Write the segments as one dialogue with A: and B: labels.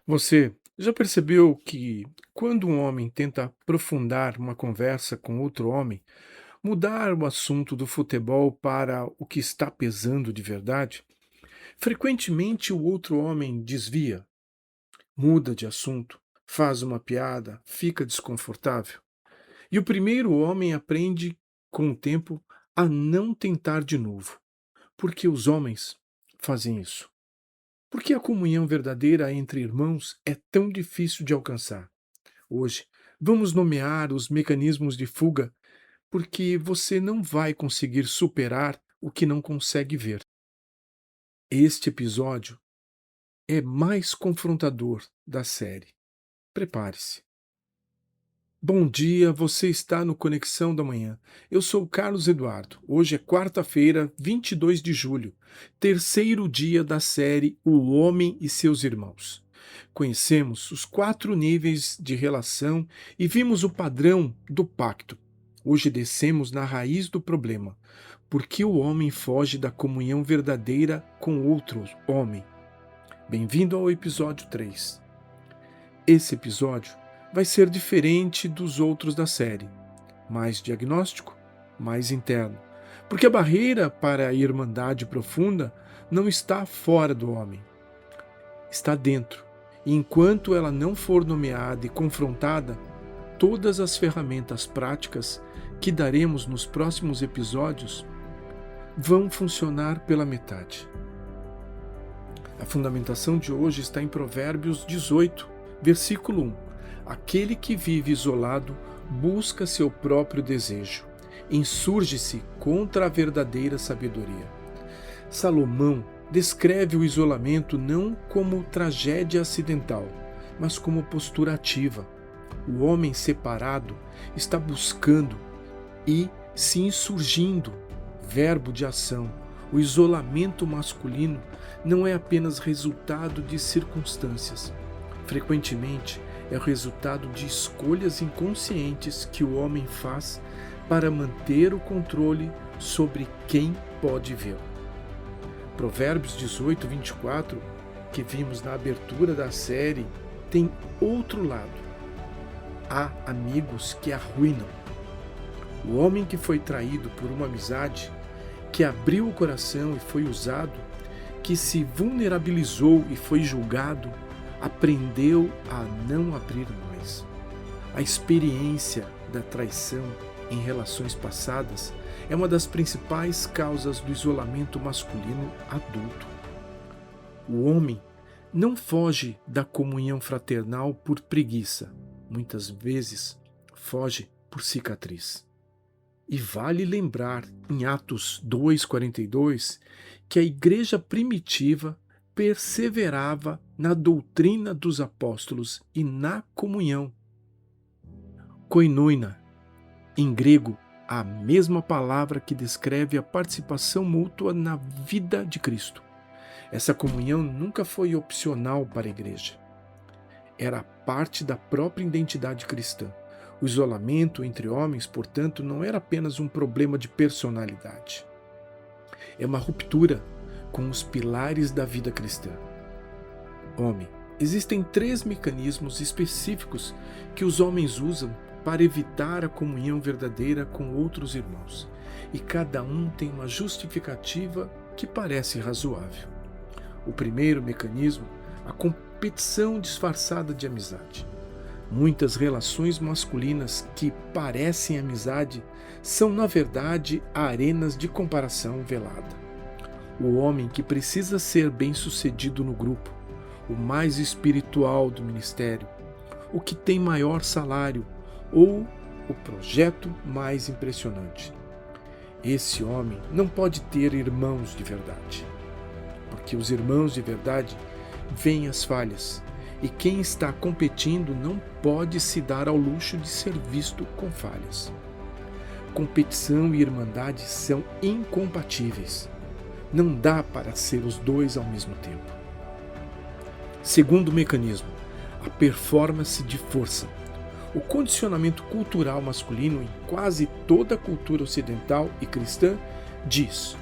A: Você já percebeu que quando um homem tenta aprofundar uma conversa com outro homem, mudar o assunto do futebol para o que está pesando de verdade, frequentemente o outro homem desvia, muda de assunto, faz uma piada, fica desconfortável? E o primeiro homem aprende, com o tempo, a não tentar de novo. Porque os homens fazem isso. Por que a comunhão verdadeira entre irmãos é tão difícil de alcançar? Hoje, vamos nomear os mecanismos de fuga, porque você não vai conseguir superar o que não consegue ver. Este episódio é mais confrontador da série. Prepare-se. Bom dia, você está no Conexão da Manhã. Eu sou o Carlos Eduardo. Hoje é quarta-feira, 22 de julho, terceiro dia da série O Homem e Seus Irmãos. Conhecemos os 4 níveis de relação e vimos o padrão do pacto. Hoje descemos na raiz do problema. Por que o homem foge da comunhão verdadeira com outro homem? Bem-vindo ao episódio 3. Esse episódio vai ser diferente dos outros da série. Mais diagnóstico, mais interno. Porque a barreira para a irmandade profunda não está fora do homem, está dentro. E enquanto ela não for nomeada e confrontada, todas as ferramentas práticas que daremos nos próximos episódios vão funcionar pela metade. A fundamentação de hoje está em Provérbios 18, versículo 1. Aquele que vive isolado busca seu próprio desejo, insurge-se contra a verdadeira sabedoria. Salomão descreve o isolamento não como tragédia acidental, mas como postura ativa. O homem separado está buscando e se insurgindo, verbo de ação. O isolamento masculino não é apenas resultado de circunstâncias. Frequentemente, é o resultado de escolhas inconscientes que o homem faz para manter o controle sobre quem pode vê-lo. Provérbios 18, 24, que vimos na abertura da série, tem outro lado. Há amigos que arruinam. O homem que foi traído por uma amizade, que abriu o coração e foi usado, que se vulnerabilizou e foi julgado, aprendeu a não abrir mais. A experiência da traição em relações passadas é uma das principais causas do isolamento masculino adulto. O homem não foge da comunhão fraternal por preguiça, muitas vezes foge por cicatriz. E vale lembrar, em Atos 2,42, que a igreja primitiva perseverava na doutrina dos apóstolos e na comunhão. Koinonia, em grego, a mesma palavra que descreve a participação mútua na vida de Cristo. Essa comunhão nunca foi opcional para a igreja. Era parte da própria identidade cristã. O isolamento entre homens, portanto, não era apenas um problema de personalidade. É uma ruptura com os pilares da vida cristã. Homem, existem 3 mecanismos específicos que os homens usam para evitar a comunhão verdadeira com outros irmãos, e cada um tem uma justificativa que parece razoável. O primeiro mecanismo, a competição disfarçada de amizade. Muitas relações masculinas que parecem amizade são, na verdade, arenas de comparação velada. O homem que precisa ser bem-sucedido no grupo, o mais espiritual do ministério, o que tem maior salário ou o projeto mais impressionante. Esse homem não pode ter irmãos de verdade, porque os irmãos de verdade veem as falhas, e quem está competindo não pode se dar ao luxo de ser visto com falhas. Competição e irmandade são incompatíveis. Não dá para ser os dois ao mesmo tempo. Segundo mecanismo, a performance de força. O condicionamento cultural masculino em quase toda a cultura ocidental e cristã diz: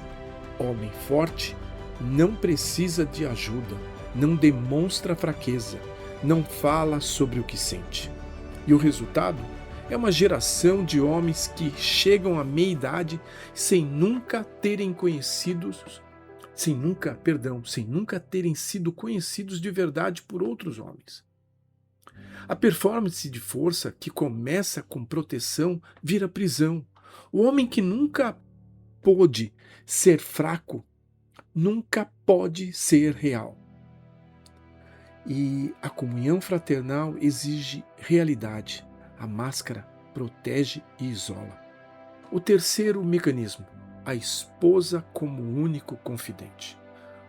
A: homem forte não precisa de ajuda, não demonstra fraqueza, não fala sobre o que sente. E o resultado é uma geração de homens que chegam à meia-idade sem nunca terem sem nunca terem sido conhecidos de verdade por outros homens. A performance de força que começa com proteção vira prisão. O homem que nunca pôde ser fraco nunca pode ser real. E a comunhão fraternal exige realidade. A máscara protege e isola. O terceiro mecanismo, a esposa como único confidente.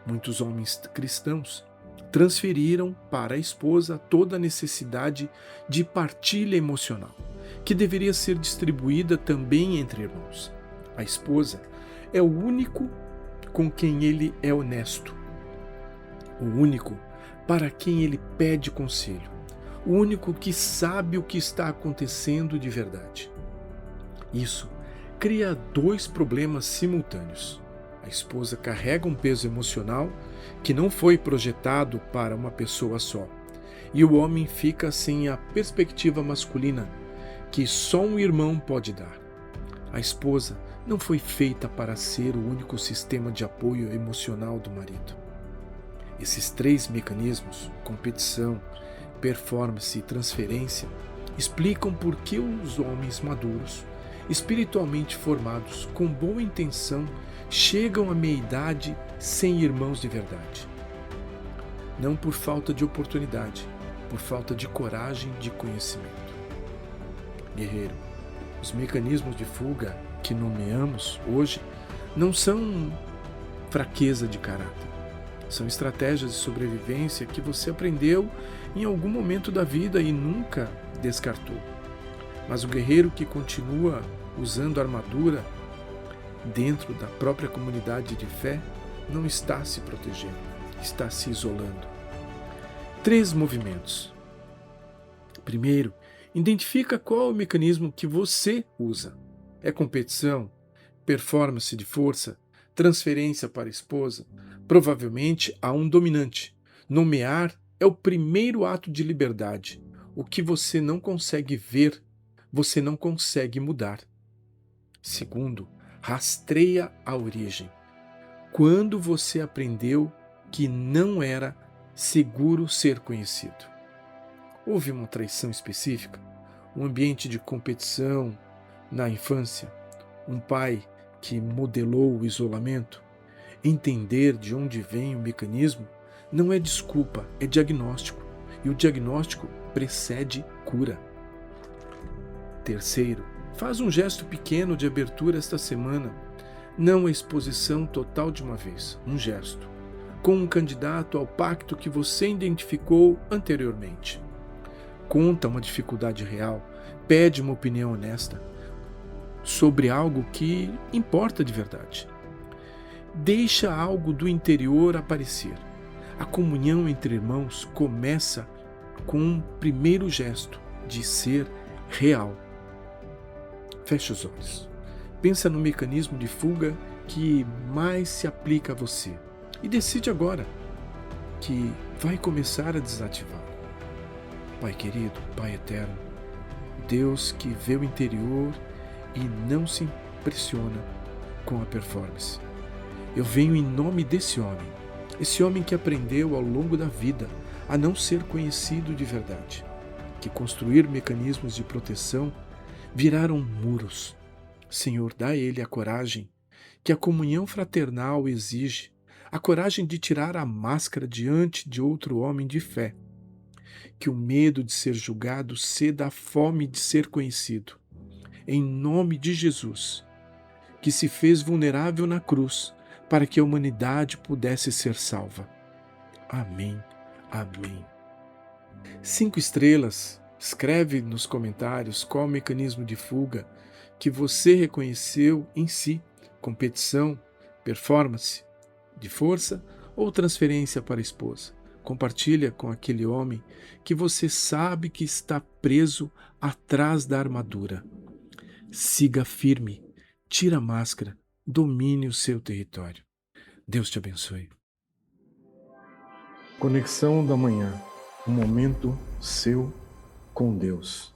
A: Muitos homens cristãos transferiram para a esposa toda a necessidade de partilha emocional, que deveria ser distribuída também entre irmãos. A esposa é o único com quem ele é honesto, o único para quem ele pede conselho, o único que sabe o que está acontecendo de verdade. Isso cria dois problemas simultâneos. A esposa carrega um peso emocional que não foi projetado para uma pessoa só, e o homem fica sem a perspectiva masculina que só um irmão pode dar. A esposa não foi feita para ser o único sistema de apoio emocional do marido. Esses três mecanismos, competição, performance e transferência, explicam por que os homens maduros, espiritualmente formados, com boa intenção, chegam à meia-idade sem irmãos de verdade. Não por falta de oportunidade, por falta de coragem, de conhecimento. Guerreiro, os mecanismos de fuga que nomeamos hoje não são fraqueza de caráter. São estratégias de sobrevivência que você aprendeu em algum momento da vida e nunca descartou. Mas o guerreiro que continua usando armadura dentro da própria comunidade de fé não está se protegendo, está se isolando. 3 movimentos. Primeiro, identifica qual é o mecanismo que você usa. É competição, performance de força, transferência para a esposa? Provavelmente há um dominante. Nomear é o primeiro ato de liberdade. O que você não consegue ver, você não consegue mudar. Segundo, rastreia a origem. Quando você aprendeu que não era seguro ser conhecido? Houve uma traição específica? Um ambiente de competição na infância? Um pai que modelou o isolamento? Entender de onde vem o mecanismo não é desculpa, é diagnóstico. E o diagnóstico precede cura. Terceiro, faz um gesto pequeno de abertura esta semana. Não a exposição total de uma vez, um gesto. Com um candidato ao pacto que você identificou anteriormente. Conta uma dificuldade real, pede uma opinião honesta sobre algo que importa de verdade. Deixa algo do interior aparecer. A comunhão entre irmãos começa com um primeiro gesto de ser real. Feche os olhos. Pensa no mecanismo de fuga que mais se aplica a você e decide agora que vai começar a desativá-lo. Pai querido, Pai eterno, Deus que vê o interior e não se impressiona com a performance. Eu venho em nome desse homem, esse homem que aprendeu ao longo da vida a não ser conhecido de verdade, que construir mecanismos de proteção viraram muros. Senhor, dá a ele a coragem que a comunhão fraternal exige, a coragem de tirar a máscara diante de outro homem de fé, que o medo de ser julgado ceda à fome de ser conhecido. Em nome de Jesus, que se fez vulnerável na cruz para que a humanidade pudesse ser salva. Amém. Amém. 5 estrelas. Escreve nos comentários qual o mecanismo de fuga que você reconheceu em si: competição, performance de força ou transferência para a esposa. Compartilha com aquele homem que você sabe que está preso atrás da armadura. Siga firme, tira a máscara, domine o seu território. Deus te abençoe. Conexão da Manhã. um momento seu com Deus.